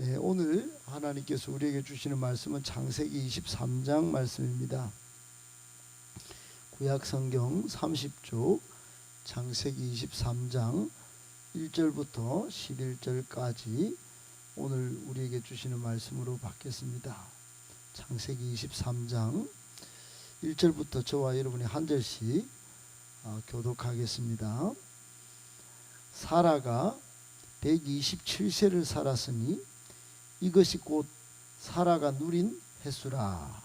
네, 오늘 하나님께서 우리에게 주시는 말씀은 창세기 23장 말씀입니다. 구약성경 30쪽 창세기 23장 1절부터 11절까지 오늘 우리에게 주시는 말씀으로 받겠습니다. 창세기 23장 1절부터 저와 여러분이 한 절씩 교독하겠습니다. 사라가 127세를 살았으니 이것이 곧 사라가 누린 횟수라.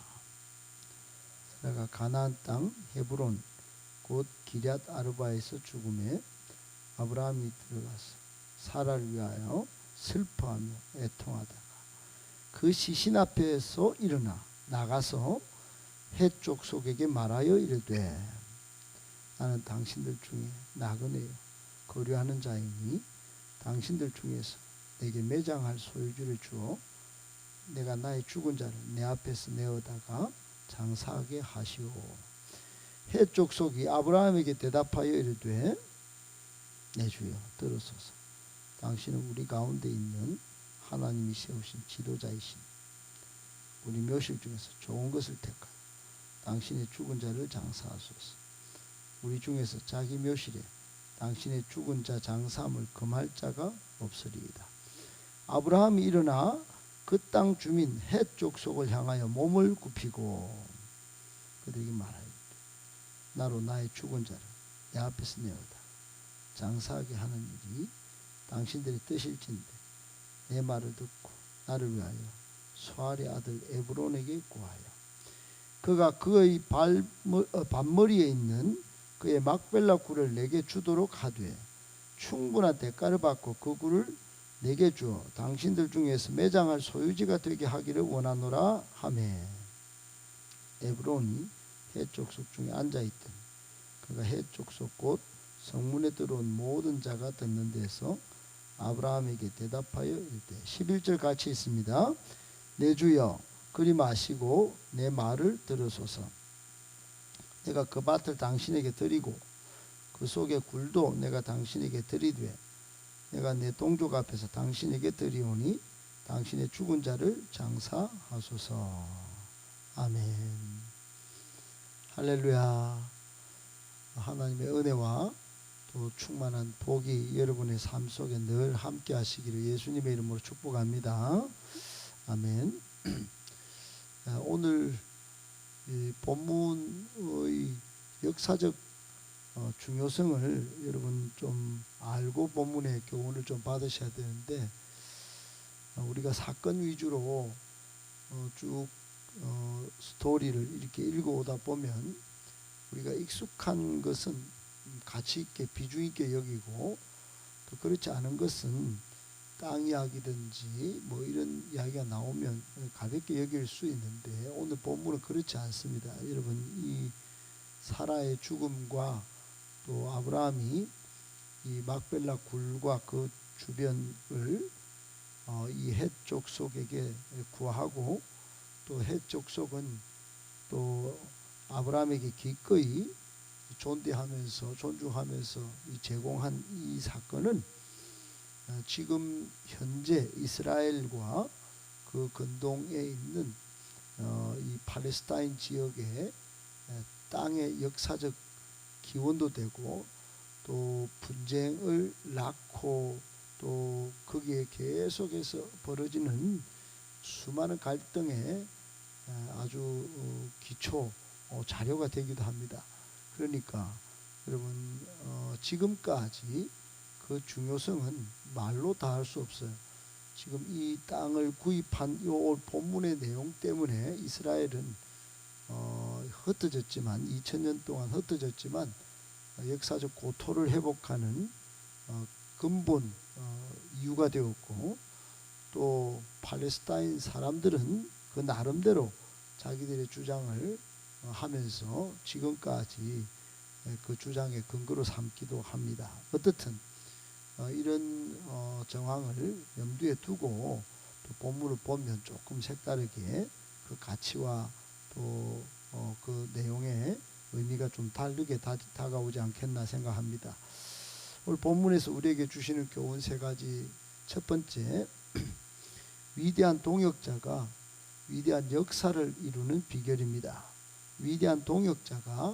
사라가 가나안 땅 헤브론 곧 기럇 아르바에서 죽음에 아브라함이 들어가서 사라를 위하여 슬퍼하며 애통하다가 그 시신 앞에서 일어나 나가서 해 족속에게 말하여 이르되 나는 당신들 중에 나그네요 거류하는 자이니 당신들 중에서 내게 매장할 소유주를 주어 내가 나의 죽은 자를 내 앞에서 내어다가 장사하게 하시오. 해 족속이 아브라함에게 대답하여 이르되 내 주여 들으소서. 당신은 우리 가운데 있는 하나님이 세우신 지도자이신 우리 묘실 중에서 좋은 것을 택하여 당신의 죽은 자를 장사하소서. 우리 중에서 자기 묘실에 당신의 죽은 자 장사함을 금할 자가 없으리이다. 아브라함이 일어나 그 땅 주민 헷 족속을 향하여 몸을 굽히고 그들에게 말하여 나로 나의 죽은 자를 내 앞에서 내어다 장사하게 하는 일이 당신들의 뜻일진데 내 말을 듣고 나를 위하여 수알의 아들 에브론에게 구하여 그가 그의 반머리에 있는 그의 막벨라 굴을 내게 주도록 하되 충분한 대가를 받고 그 굴을 내게 주어 당신들 중에서 매장할 소유지가 되게 하기를 원하노라 하매 에브론이 헷 족속 중에 앉아있던 그가 헷 족속 곧 성문에 들어온 모든 자가 듣는 데서 아브라함에게 대답하여 이르되 11절 같이 있습니다. 내 주여 그리 마시고 내 말을 들으소서. 내가 그 밭을 당신에게 드리고 그 속의 굴도 내가 당신에게 드리되 내가 내 동족 앞에서 당신에게 드리오니 당신의 죽은 자를 장사하소서. 아멘. 할렐루야. 하나님의 은혜와 또 충만한 복이 여러분의 삶 속에 늘 함께 하시기를 예수님의 이름으로 축복합니다. 아멘. 오늘 이 본문의 역사적 중요성을 여러분 좀 알고 본문의 교훈을 좀 받으셔야 되는데 우리가 사건 위주로 쭉 스토리를 이렇게 읽어오다 보면 우리가 익숙한 것은 가치 있게 비중 있게 여기고 또 그렇지 않은 것은 땅 이야기든지 뭐 이런 이야기가 나오면 가볍게 여길 수 있는데 오늘 본문은 그렇지 않습니다. 여러분 이 사라의 죽음과 또 아브라함이 이 막벨라 굴과 그 주변을 이 헷 족속에게 구하고 또 헷 족속은 또 아브라함에게 기꺼이 존대하면서 존중하면서 제공한 이 사건은 지금 현재 이스라엘과 그 근동에 있는 이 팔레스타인 지역의 땅의 역사적 기원도 되고 또 분쟁을 낳고 또 거기에 계속해서 벌어지는 수많은 갈등의 아주 기초 자료가 되기도 합니다. 그러니까 여러분 지금까지 그 중요성은 말로 다 할 수 없어요. 지금 이 땅을 구입한 이 본문의 내용 때문에 이스라엘은 흩어졌지만 2000년 동안 흩어졌지만 역사적 고토를 회복하는 근본 이유가 되었고 또 팔레스타인 사람들은 그 나름대로 자기들의 주장을 하면서 지금까지 그 주장의 근거로 삼기도 합니다. 어떻든 이런 정황을 염두에 두고 또 본문을 보면 조금 색다르게 그 가치와 또 그 내용의 의미가 좀 다르게 다가오지 않겠나 생각합니다. 오늘 본문에서 우리에게 주시는 교훈 세 가지. 첫 번째, 위대한 동역자가 위대한 역사를 이루는 비결입니다. 위대한 동역자가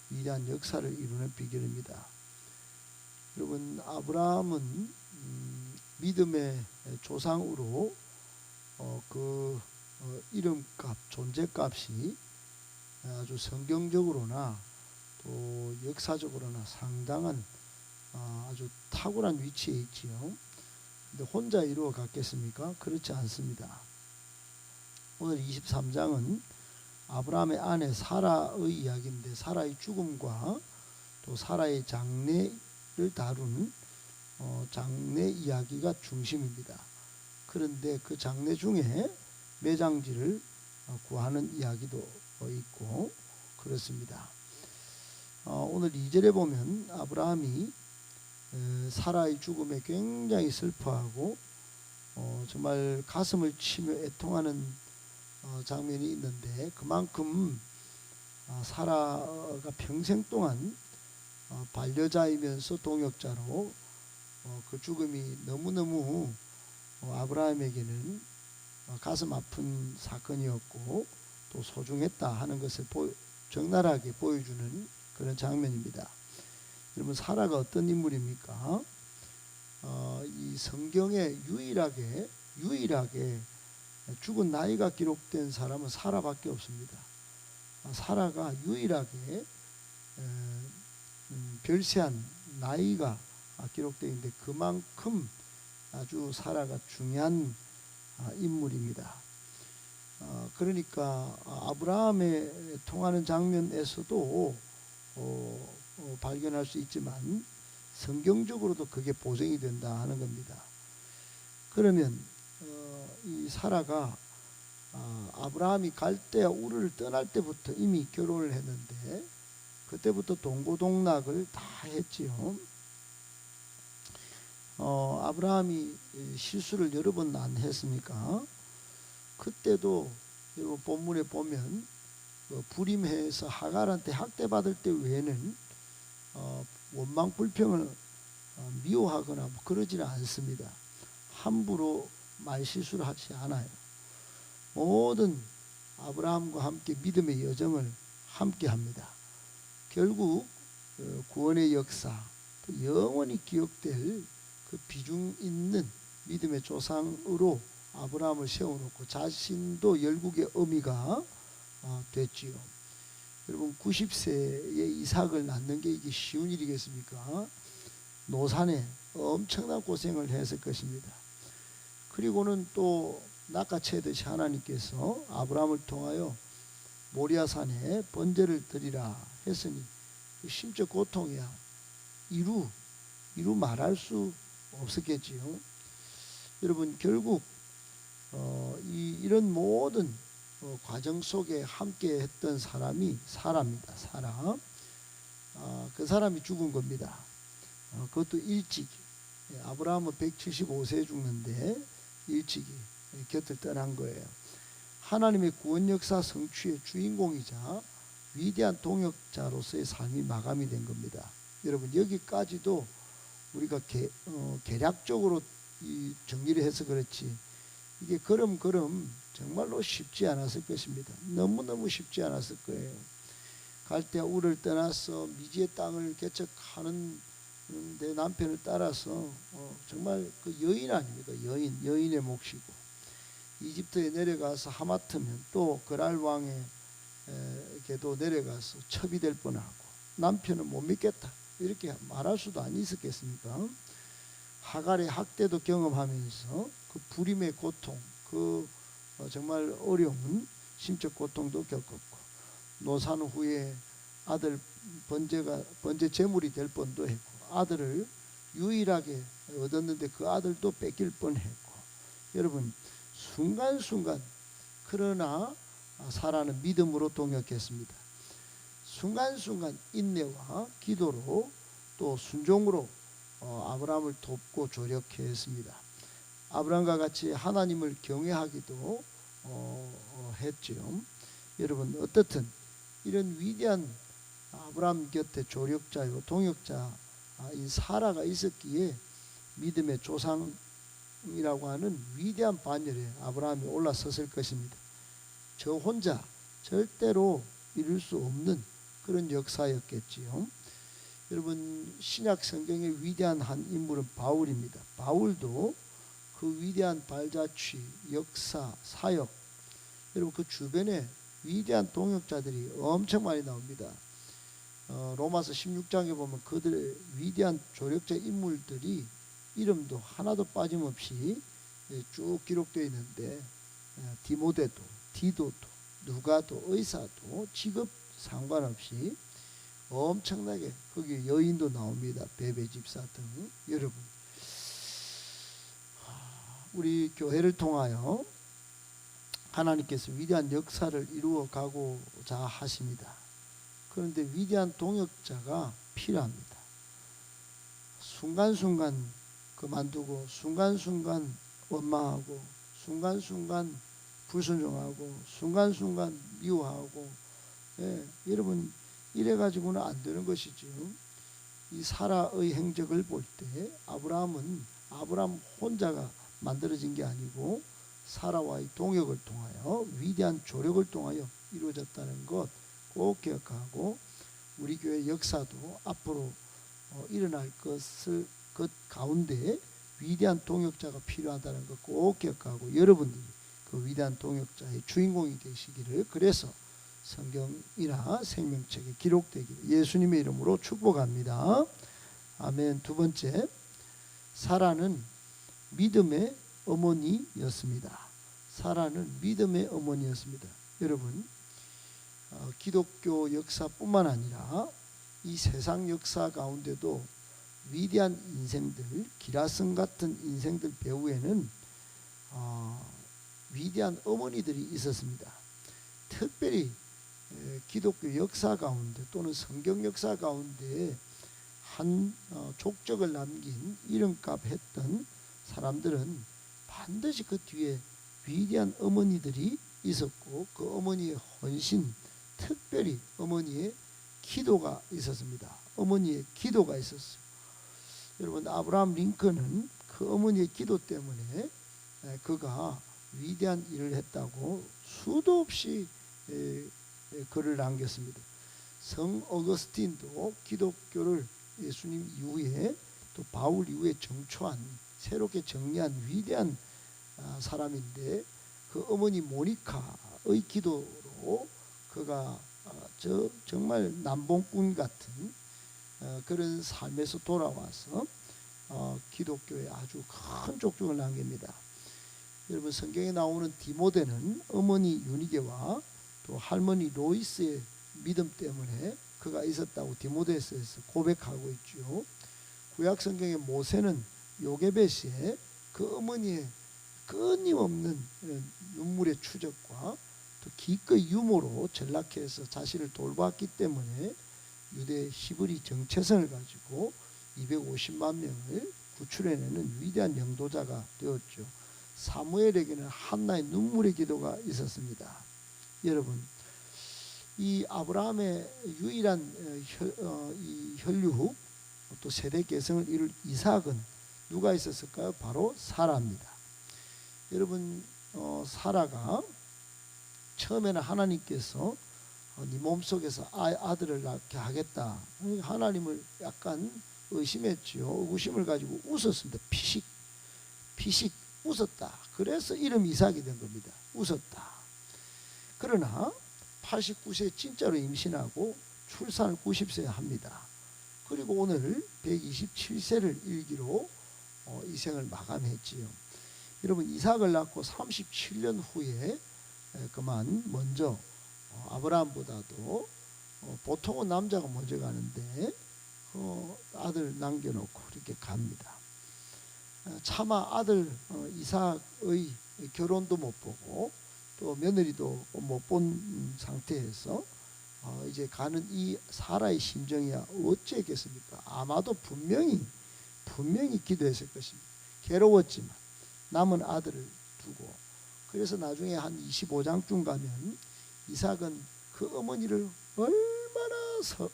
위대한 역사를 이루는 비결입니다. 여러분, 아브라함은 믿음의 조상으로 이름값, 존재값이 아주 성경적으로나 또 역사적으로나 상당한 아주 탁월한 위치에 있지요. 근데 혼자 이루어 갔겠습니까? 그렇지 않습니다. 오늘 23장은 아브라함의 아내 사라의 이야기인데, 사라의 죽음과 또 사라의 장례를 다룬 장례 이야기가 중심입니다. 그런데 그 장례 중에 매장지를 구하는 이야기도 있고 그렇습니다. 오늘 2절에 보면 아브라함이 사라의 죽음에 굉장히 슬퍼하고 정말 가슴을 치며 애통하는 장면이 있는데, 그만큼 사라가 평생 동안 반려자이면서 동역자로 그 죽음이 너무너무 아브라함에게는 가슴 아픈 사건이었고 또 소중했다 하는 것을 적나라하게 보여주는 그런 장면입니다. 여러분, 사라가 어떤 인물입니까? 이 성경에 유일하게 죽은 나이가 기록된 사람은 사라밖에 없습니다. 사라가 유일하게 별세한 나이가 기록되어 있는데, 그만큼 아주 사라가 중요한 인물입니다. 그러니까 아브라함의 통하는 장면에서도 발견할 수 있지만 성경적으로도 그게 보정이 된다 하는 겁니다. 그러면 이 사라가 아브라함이 갈대아 우르를 떠날 때부터 이미 결혼을 했는데, 그때부터 동고동락을 다 했지요. 아브라함이 실수를 여러 번 안 했습니까? 그때도 여러분 본문에 보면 불임해서 하갈한테 학대받을 때 외에는 원망 불평을 미워하거나 뭐 그러지는 않습니다. 함부로 말실수를 하지 않아요. 모든 아브라함과 함께 믿음의 여정을 함께 합니다. 결국 구원의 역사, 또 영원히 기억될 그 비중 있는 믿음의 조상으로 아브라함을 세워놓고 자신도 열국의 어미가 됐지요. 여러분, 90세에 이삭을 낳는 게 이게 쉬운 일이겠습니까? 노산에 엄청난 고생을 했을 것입니다. 그리고는 또 낚아채듯이 하나님께서 아브라함을 통하여 모리아산에 번제를 드리라 했으니 심적 고통이야 이루 말할 수 없었겠지요. 여러분, 결국 이런 모든 과정 속에 함께 했던 사람이 사라입니다. 사라. 그 사람이 죽은 겁니다. 그것도 일찍. 아브라함은 175세에 죽는데 일찍이 곁을 떠난 거예요. 하나님의 구원 역사 성취의 주인공이자 위대한 동역자로서의 삶이 마감이 된 겁니다. 여러분, 여기까지도 우리가 개략적으로 정리를 해서 그렇지, 이게 걸음걸음 정말로 쉽지 않았을 것입니다. 너무너무 쉽지 않았을 거예요. 갈대아 우를 떠나서 미지의 땅을 개척하는 내 남편을 따라서 정말 그 여인 아닙니까? 여인의 몫이고, 이집트에 내려가서 하마터면 또 그랄 왕에게도 내려가서 첩이될 뻔하고, 남편은 못 믿겠다 이렇게 말할 수도 안 있었겠습니까? 하갈의 학대도 경험하면서 그 불임의 고통, 그 정말 어려운 심적 고통도 겪었고, 노산 후에 아들 번제 제물이 될 뻔도 했고, 아들을 유일하게 얻었는데 그 아들도 뺏길 뻔했고, 여러분, 순간순간, 그러나 사라는 믿음으로 동역했습니다. 순간순간 인내와 기도로 또 순종으로 아브라함을 돕고 조력했습니다. 아브라함과 같이 하나님을 경외하기도 했죠. 여러분, 어떻든 이런 위대한 아브라함 곁에 조력자요 동역자인 사라가 있었기에 믿음의 조상 이라고 하는 위대한 반열에 아브라함이 올라섰을 것입니다. 저 혼자 절대로 이룰 수 없는 그런 역사였겠지요. 여러분, 신약 성경의 위대한 한 인물은 바울입니다. 바울도 그 위대한 발자취, 역사, 사역, 여러분 그 주변에 위대한 동역자들이 엄청 많이 나옵니다. 로마서 16장에 보면 그들의 위대한 조력자 인물들이 이름도 하나도 빠짐없이 쭉 기록되어 있는데, 디모데도, 디도도, 누가도, 의사도 직업 상관없이 엄청나게 거기 여인도 나옵니다. 베베 집사 등. 여러분, 우리 교회를 통하여 하나님께서 위대한 역사를 이루어 가고자 하십니다. 그런데 위대한 동역자가 필요합니다. 순간순간 그만두고 순간순간 원망하고 순간순간 불순종하고 순간순간 미워하고, 여러분 이래가지고는 안 되는 것이죠. 이 사라의 행적을 볼 때 아브라함은 아브라함 혼자가 만들어진 게 아니고 사라와의 동역을 통하여 위대한 조력을 통하여 이루어졌다는 것 꼭 기억하고, 우리 교회 역사도 앞으로 일어날 것을 그 가운데 위대한 동역자가 필요하다는 것 꼭 기억하고, 여러분들이 그 위대한 동역자의 주인공이 되시기를, 그래서 성경이나 생명책에 기록되기를 예수님의 이름으로 축복합니다. 아멘. 두 번째, 사라는 믿음의 어머니였습니다. 사라는 믿음의 어머니였습니다. 여러분, 기독교 역사뿐만 아니라 이 세상 역사 가운데도 위대한 인생들, 기라성 같은 인생들 배후에는 위대한 어머니들이 있었습니다. 특별히 기독교 역사 가운데 또는 성경 역사 가운데 한 족적을 남긴 이름값 했던 사람들은 반드시 그 뒤에 위대한 어머니들이 있었고, 그 어머니의 헌신, 특별히 어머니의 기도가 있었습니다. 어머니의 기도가 있었어요. 여러분, 아브라함 링컨은 그 어머니의 기도 때문에 그가 위대한 일을 했다고 수도 없이 글을 남겼습니다. 성 어거스틴도 기독교를 예수님 이후에 또 바울 이후에 정초한, 새롭게 정리한 위대한 사람인데, 그 어머니 모니카의 기도로 그가 정말 남봉꾼 같은 그런 삶에서 돌아와서 기독교에 아주 큰 족적을 남깁니다. 여러분, 성경에 나오는 디모데는 어머니 유니게와 또 할머니 로이스의 믿음 때문에 그가 있었다고 디모데서에서 고백하고 있죠. 구약 성경의 모세는 요게벳의 그 어머니의 끊임없는 눈물의 추적과 또 기꺼이 유모로 전락해서 자신을 돌봤기 때문에 유대 히브리 정체성을 가지고 250만 명을 구출해내는 위대한 영도자가 되었죠. 사무엘에게는 한나의 눈물의 기도가 있었습니다. 여러분, 이 아브라함의 유일한 이 혈육 또 세대 계승을 이룰 이삭은 누가 있었을까요? 바로 사라입니다. 여러분, 사라가 처음에는 하나님께서 네 몸속에서 아들을 낳게 하겠다, 하나님을 약간 의심했지요. 의구심을 가지고 웃었습니다. 피식 웃었다. 그래서 이름 이삭이 된 겁니다. 웃었다. 그러나 89세 진짜로 임신하고 출산을 90세에 합니다. 그리고 오늘 127세를 일기로 이 생을 마감했지요. 여러분, 이삭을 낳고 37년 후에 그만 먼저 아브라함보다도 보통은 남자가 먼저 가는데 아들 남겨놓고 이렇게 갑니다. 차마 아들 이삭의 결혼도 못 보고 또 며느리도 못 본 상태에서 이제 가는 이 사라의 심정이야 어찌했겠습니까? 아마도 분명히 기도했을 것입니다. 괴로웠지만 남은 아들을 두고, 그래서 나중에 한 25장쯤 가면 이삭은 그 어머니를 얼마나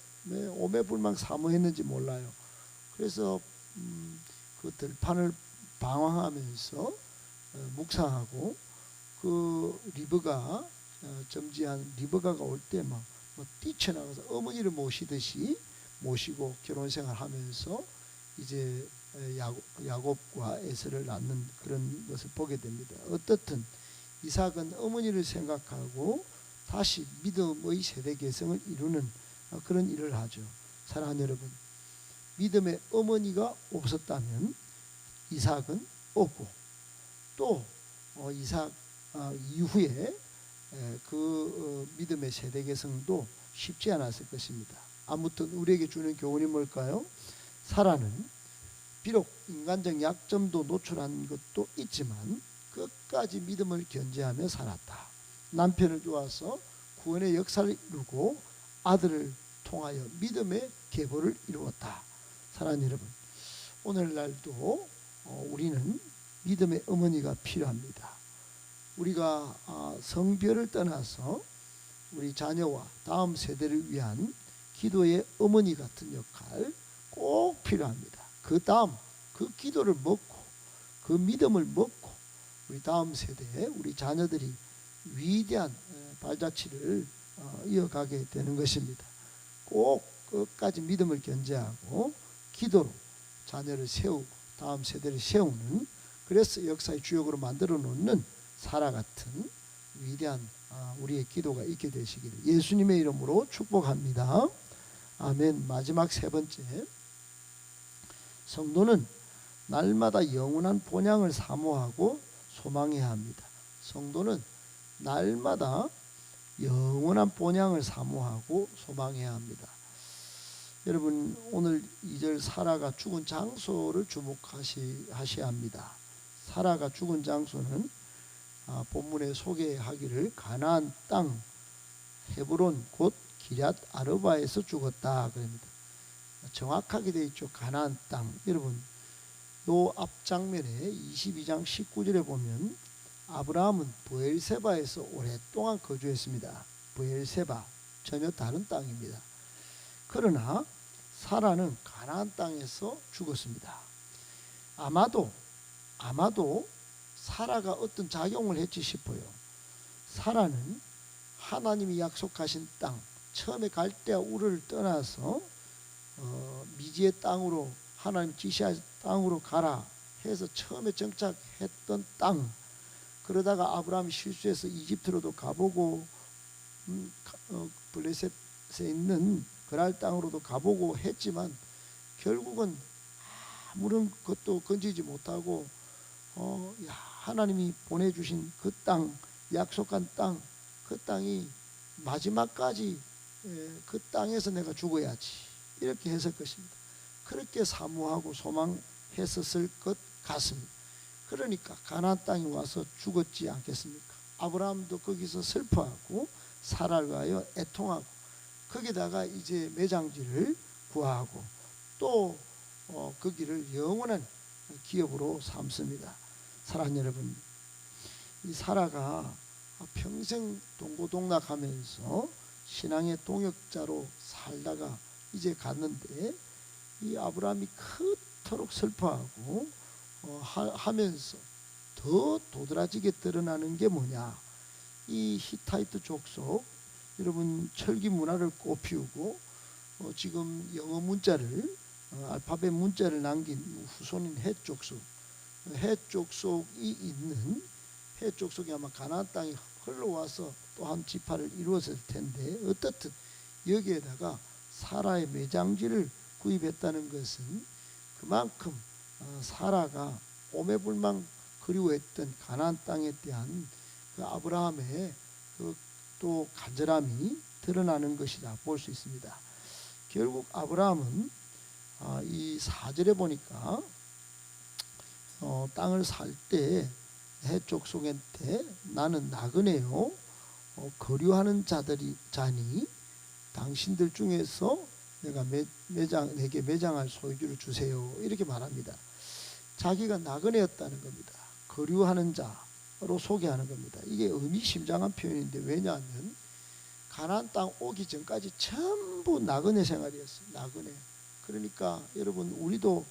오매불망 사모했는지 몰라요. 그래서 그 들판을 방황하면서 묵상하고 그 리브가 점지한 리브가가 올 때 막 뛰쳐나가서 어머니를 모시듯이 모시고 결혼생활 하면서 이제 야곱과 에서를 낳는 그런 것을 보게 됩니다. 어떻든 이삭은 어머니를 생각하고 다시 믿음의 세대 계승을 이루는 그런 일을 하죠. 사랑하는 여러분, 믿음의 어머니가 없었다면 이삭은 없고 또 이삭 이후에 그 믿음의 세대 계승도 쉽지 않았을 것입니다. 아무튼 우리에게 주는 교훈이 뭘까요? 사라는 비록 인간적 약점도 노출한 것도 있지만 끝까지 믿음을 견제하며 살았다. 남편을 도와서 구원의 역사를 이루고 아들을 통하여 믿음의 계보를 이루었다. 사랑하는 여러분, 오늘날도 우리는 믿음의 어머니가 필요합니다. 우리가 성별을 떠나서 우리 자녀와 다음 세대를 위한 기도의 어머니 같은 역할 꼭 필요합니다. 그 다음 그 기도를 먹고 그 믿음을 먹고 우리 다음 세대에 우리 자녀들이 위대한 발자취를 이어가게 되는 것입니다. 꼭 끝까지 믿음을 견제하고 기도로 자녀를 세우고 다음 세대를 세우는, 그래서 역사의 주역으로 만들어 놓는 사라 같은 위대한 우리의 기도가 있게 되시기를 예수님의 이름으로 축복합니다. 아멘. 마지막 세 번째, 성도는 날마다 영원한 본향을 사모하고 소망해야 합니다. 성도는 날마다 영원한 본향을 사모하고 소망해야 합니다. 여러분, 오늘 2절 사라가 죽은 장소를 주목하셔야 합니다. 사라가 죽은 장소는 본문에 소개하기를 가나안 땅 헤브론 곧 기럇 아르바에서 죽었다 그럽니다. 정확하게 되어 있죠. 가나안 땅. 여러분, 요 앞장면에 22장 19절에 보면 아브라함은 브엘세바에서 오랫동안 거주했습니다. 브엘세바, 전혀 다른 땅입니다. 그러나 사라는 가나안 땅에서 죽었습니다. 아마도 사라가 어떤 작용을 했지 싶어요. 사라는 하나님이 약속하신 땅, 처음에 갈대아 우르를 떠나서 미지의 땅으로 하나님 지시한 땅으로 가라 해서 처음에 정착했던 땅, 그러다가 아브라함이 실수해서 이집트로도 가보고 블레셋에 있는 그랄 땅으로도 가보고 했지만 결국은 아무런 것도 건지지 못하고 하나님이 보내주신 그 땅, 약속한 땅, 그 땅이 마지막까지 그 땅에서 내가 죽어야지 이렇게 했을 것입니다. 그렇게 사모하고 소망했었을 것 같습니다. 그러니까 가나안 땅에 와서 죽었지 않겠습니까? 아브라함도 거기서 슬퍼하고 사라를 위하여 애통하고 거기다가 이제 매장지를 구하고 또 거기를 영원한 기업으로 삼습니다. 사랑하는 여러분, 이 사라가 평생 동고동락하면서 신앙의 동역자로 살다가 이제 갔는데 이 아브라함이 그토록 슬퍼하고 하면서 더 도드라지게 드러나는 게 뭐냐? 이 히타이트 족속, 여러분 철기 문화를 꽃피우고 지금 영어 문자를 알파벳 문자를 남긴 후손인 헷 족속, 헷 족속이 있는 헷 족속이 아마 가나안 땅에 흘러와서 또 한 지파를 이루었을 텐데 어떻든 여기에다가 사라의 매장지를 구입했다는 것은 그만큼 사라가 오매불망 그리워했던 가나안 땅에 대한 그 아브라함의 그 또 간절함이 드러나는 것이다 볼 수 있습니다. 결국 아브라함은 이 4절에 보니까 땅을 살 때 해쪽 속한테 나는 나그네요 거류하는 자니 당신들 중에서 내게 매장할 소유주를 주세요 이렇게 말합니다. 자기가 나그네였다는 겁니다. 거류하는 자로 소개하는 겁니다. 이게 의미심장한 표현인데, 왜냐하면 가나안 땅 오기 전까지 전부 나그네 생활이었어요. 나그네. 그러니까 여러분, 우리도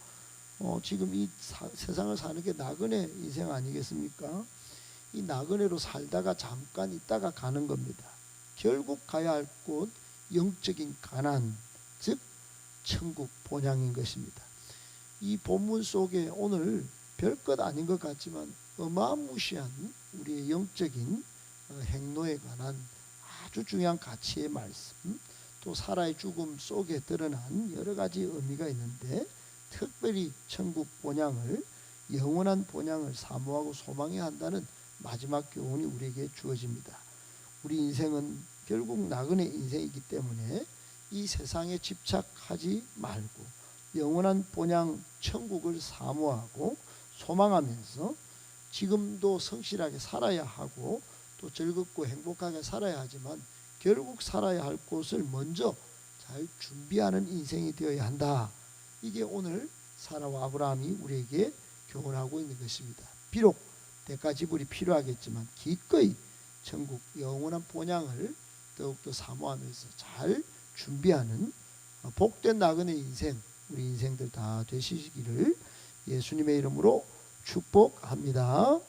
지금 이 세상을 사는 게 나그네 인생 아니겠습니까? 이 나그네로 살다가 잠깐 있다가 가는 겁니다. 결국 가야 할 곳 영적인 가난, 즉 천국 본향인 것입니다. 이 본문 속에 오늘 별것 아닌 것 같지만 어마무시한 우리의 영적인 행로에 관한 아주 중요한 가치의 말씀, 또 사라의 죽음 속에 드러난 여러 가지 의미가 있는데, 특별히 천국 본향을, 영원한 본향을 사모하고 소망해야 한다는 마지막 교훈이 우리에게 주어집니다. 우리 인생은 결국 나그네 인생이기 때문에 이 세상에 집착하지 말고 영원한 본향 천국을 사모하고 소망하면서 지금도 성실하게 살아야 하고 또 즐겁고 행복하게 살아야 하지만 결국 살아야 할 곳을 먼저 잘 준비하는 인생이 되어야 한다. 이게 오늘 사라와 아브라함이 우리에게 교훈하고 있는 것입니다. 비록 대가 지불이 필요하겠지만 기꺼이 천국 영원한 본향을 더욱더 사모하면서 잘 준비하는 복된 나그네 인생, 우리 인생들 다 되시기를 예수님의 이름으로 축복합니다.